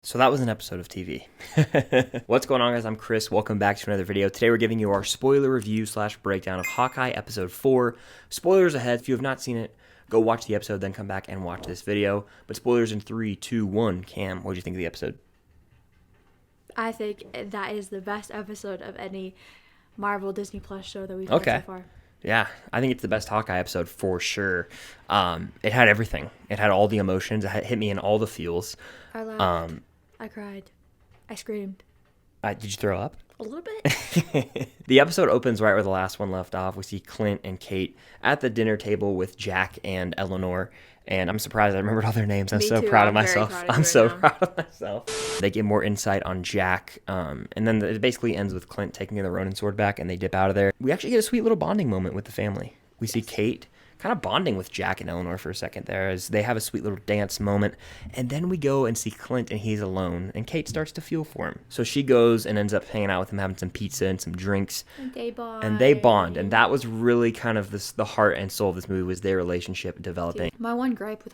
So that was an episode of TV. What's going on, guys? I'm Chris. Welcome back to another video. Today we're giving you our spoiler review / breakdown of Hawkeye episode 4. Spoilers ahead. If you have not seen it, go watch the episode, then come back and watch this video. But spoilers in 3, 2, 1. Cam, what did you think of the episode? I think that is the best episode of any Marvel Disney Plus show that we've had so far. Yeah, I think it's the best Hawkeye episode for sure. It had everything. It had all the emotions. It hit me in all the feels. I laughed. I cried. I screamed. Did you throw up? A little bit. The episode opens right where the last one left off. We see Clint and Kate at the dinner table with Jack and Eleanor. And I'm surprised I remembered all their names. I'm so proud of myself. I'm so proud of myself. They get more insight on Jack. And then it basically ends with Clint taking the Ronin sword back and they dip out of there. We actually get a sweet little bonding moment with the family. We see Kate kind of bonding with Jack and Eleanor for a second there as they have a sweet little dance moment. And then we go and see Clint and he's alone and Kate starts to feel for him. So she goes and ends up hanging out with him, having some pizza and some drinks. And they bond. And that was really kind of the heart and soul of this movie, was their relationship developing. My one gripe with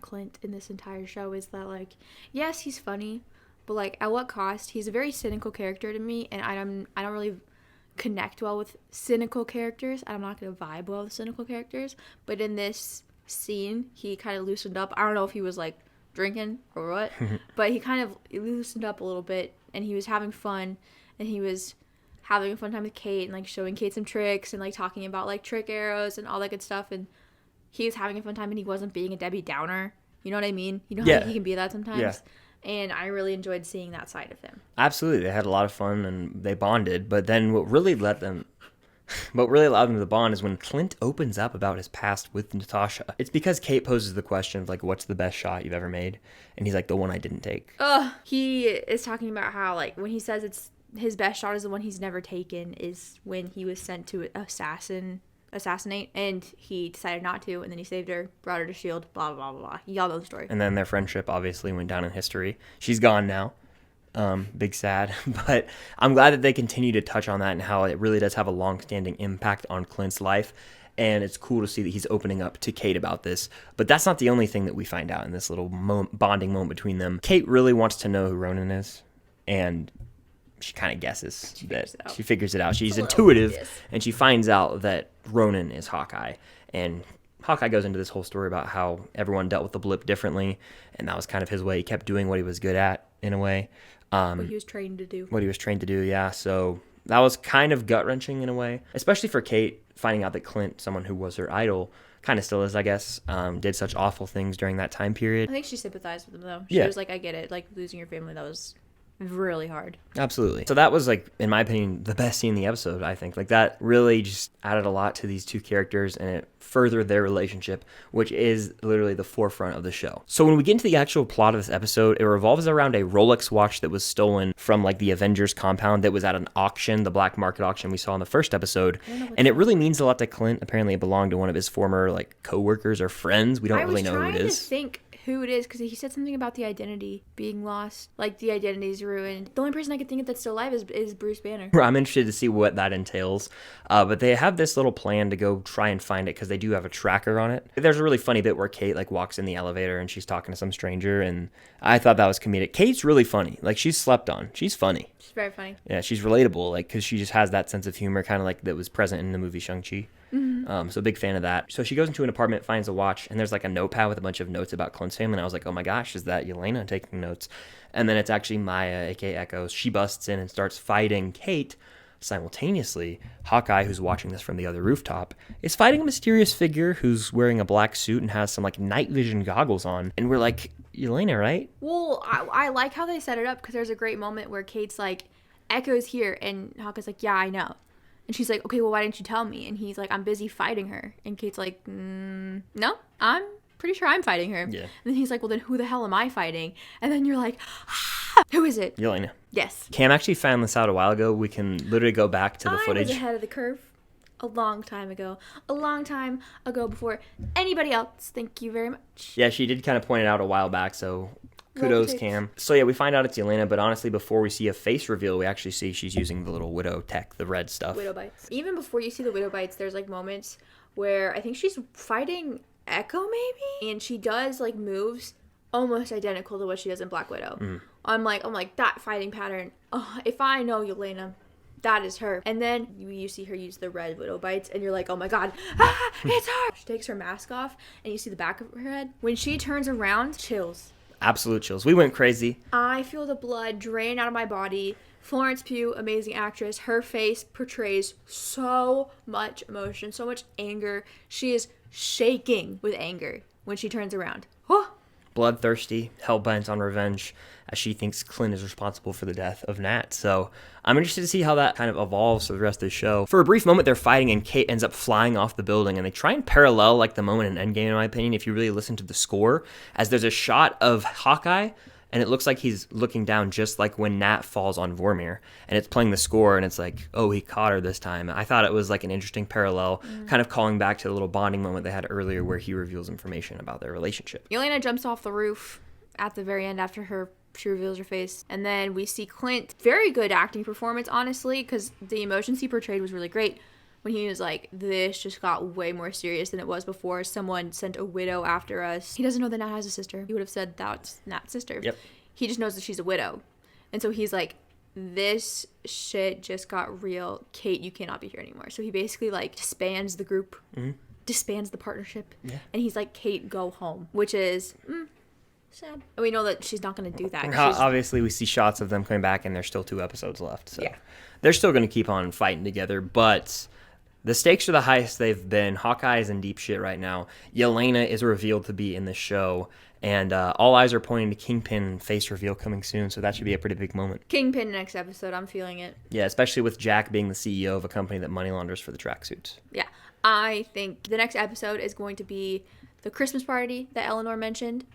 Clint in this entire show is that, like, yes, he's funny, but like at what cost? He's a very cynical character to me, and I don't really connect well with cynical characters. I'm not gonna vibe well with cynical characters, but in this scene he kind of loosened up. I don't know if he was like drinking or what, but he kind of loosened up a little bit and he was having fun, and he was having a fun time with Kate and like showing Kate some tricks and like talking about like trick arrows and all that good stuff, and he was having a fun time and he wasn't being a Debbie Downer. You know what I mean? You know how he can be that sometimes? Yeah. And I really enjoyed seeing that side of him. Absolutely. They had a lot of fun and they bonded. But then what really allowed them to bond is when Clint opens up about his past with Natasha. It's because Kate poses the question of, like, what's the best shot you've ever made? And he's like, the one I didn't take. He is talking about how, like, when he says it's his best shot is the one he's never taken is when he was sent to assassinate, and he decided not to, and then he saved her, brought her to S.H.I.E.L.D., blah, blah, blah, blah. Y'all know the story. And then their friendship obviously went down in history. She's gone now. Big sad. But I'm glad that they continue to touch on that and how it really does have a long-standing impact on Clint's life. And it's cool to see that he's opening up to Kate about this. But that's not the only thing that we find out in this little bonding moment between them. Kate really wants to know who Ronin is, and she kind of guesses she figures it out. She's intuitive, and she finds out that Ronin is Hawkeye. And Hawkeye goes into this whole story about how everyone dealt with the blip differently, and that was kind of his way. He kept doing what he was good at, in a way. What he was trained to do. Yeah. So that was kind of gut-wrenching in a way, especially for Kate, finding out that Clint, someone who was her idol, kind of still is, I guess, did such awful things during that time period. I think she sympathized with him, though. She was like, I get it. Like, losing your family, that was really hard. Absolutely. So that was, like, in my opinion, the best scene in the episode, I think. Like, that really just added a lot to these two characters, and it furthered their relationship, which is literally the forefront of the show. So when we get into the actual plot of this episode, it revolves around a Rolex watch that was stolen from, like, the Avengers compound that was at an auction, the black market auction we saw in the first episode. And it really means a lot to Clint. Apparently it belonged to one of his former, like, co-workers or friends. We don't really know who it is. I was trying to think who it is, because he said something about the identity being lost, like the identity's ruined. The only person I could think of that's still alive is Bruce Banner. I'm interested to see what that entails, but they have this little plan to go try and find it because they do have a tracker on it. There's a really funny bit where Kate, like, walks in the elevator and she's talking to some stranger, and I thought that was comedic. Kate's really funny. Like, she's slept on. She's funny. She's very funny. Yeah, she's relatable, like, because she just has that sense of humor, kind of like that was present in the movie Shang-Chi. So big fan of that. So she goes into an apartment, finds a watch, and there's like a notepad with a bunch of notes about Clint's family. And I was like, oh my gosh, is that Yelena taking notes? And then it's actually Maya, aka Echo. She busts in and starts fighting Kate. Simultaneously, Hawkeye, who's watching this from the other rooftop, is fighting a mysterious figure who's wearing a black suit and has some, like, night vision goggles on. And we're like, Yelena, right? Well, I like how they set it up, because there's a great moment where Kate's like, Echo's here, and Hawkeye's like, yeah, I know. And she's like, okay, well, why didn't you tell me? And he's like, I'm busy fighting her. And Kate's like, no, I'm pretty sure I'm fighting her. Yeah. And then he's like, well, then who the hell am I fighting? And then you're like, ah, who is it? Yelena. Yes. Cam actually found this out a while ago. We can literally go back to the footage. I was ahead of the curve a long time ago. A long time ago before anybody else. Thank you very much. Yeah, she did kind of point it out a while back, so kudos, Cam. So yeah, we find out it's Yelena, but honestly, before we see a face reveal, we actually see she's using the little widow tech, the red stuff. Widow bites. Even before you see the widow bites, there's like moments where I think she's fighting Echo maybe, and she does like moves almost identical to what she does in Black Widow, I'm like that fighting pattern. Oh, if I know Yelena, that is her. And then you see her use the red widow bites, and you're like, oh my god, it's her. She takes her mask off, and you see the back of her head. When she turns around, chills. Absolute chills. We went crazy. I feel the blood drain out of my body. Florence Pugh, amazing actress. Her face portrays so much emotion, so much anger. She is shaking with anger when she turns around. Oh. Bloodthirsty, hell-bent on revenge, as she thinks Clint is responsible for the death of Nat. So I'm interested to see how that kind of evolves for the rest of the show. For a brief moment, they're fighting, and Kate ends up flying off the building, and they try and parallel like the moment in Endgame, in my opinion, if you really listen to the score, as there's a shot of Hawkeye, and it looks like he's looking down just like when Nat falls on Vormir, and it's playing the score, and it's like, oh, he caught her this time. I thought it was like an interesting parallel, kind of calling back to the little bonding moment they had earlier where he reveals information about their relationship. Yelena jumps off the roof at the very end after she reveals her face, and then we see Clint. Very good acting performance, honestly, because the emotions he portrayed was really great. When he was like, this just got way more serious than it was before. Someone sent a widow after us. He doesn't know that Nat has a sister. He would have said that's Nat's sister. Yep. He just knows that she's a widow. And so he's like, this shit just got real. Kate, you cannot be here anymore. So he basically like disbands the group, disbands the partnership. Yeah. And he's like, Kate, go home. Which is sad. And we know that she's not going to do that. Obviously, we see shots of them coming back, and there's still 2 episodes left. So yeah. They're still going to keep on fighting together, but the stakes are the highest they've been. Hawkeye is in deep shit right now. Yelena is revealed to be in the show, and all eyes are pointing to Kingpin face reveal coming soon, so that should be a pretty big moment. Kingpin next episode, I'm feeling it. Yeah, especially with Jack being the CEO of a company that money launders for the tracksuits. Yeah, I think the next episode is going to be the Christmas party that Eleanor mentioned.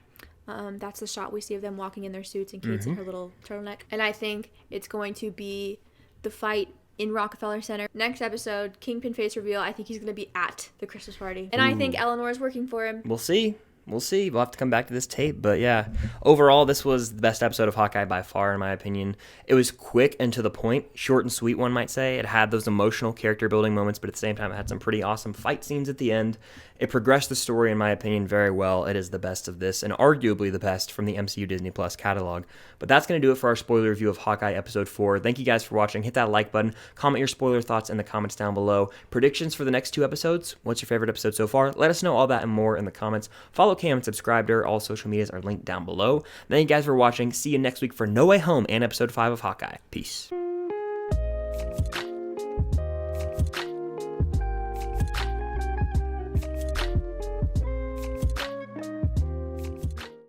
That's the shot we see of them walking in their suits and Kate's in her little turtleneck. And I think it's going to be the fight in Rockefeller Center. Next episode, Kingpin face reveal. I think he's going to be at the Christmas party. And I think Eleanor is working for him. We'll see. We'll have to come back to this tape. But yeah, overall, this was the best episode of Hawkeye by far, in my opinion. It was quick and to the point, short and sweet, one might say. It had those emotional character building moments, but at the same time, it had some pretty awesome fight scenes at the end. It progressed the story, in my opinion, very well. It is the best of this, and arguably the best from the MCU Disney Plus catalog. But that's going to do it for our spoiler review of Hawkeye Episode 4. Thank you guys for watching. Hit that like button. Comment your spoiler thoughts in the comments down below. Predictions for the next 2 episodes. What's your favorite episode so far? Let us know all that and more in the comments. Follow Cam and subscribe to her. All social medias are linked down below. Thank you guys for watching. See you next week for No Way Home and Episode 5 of Hawkeye. Peace.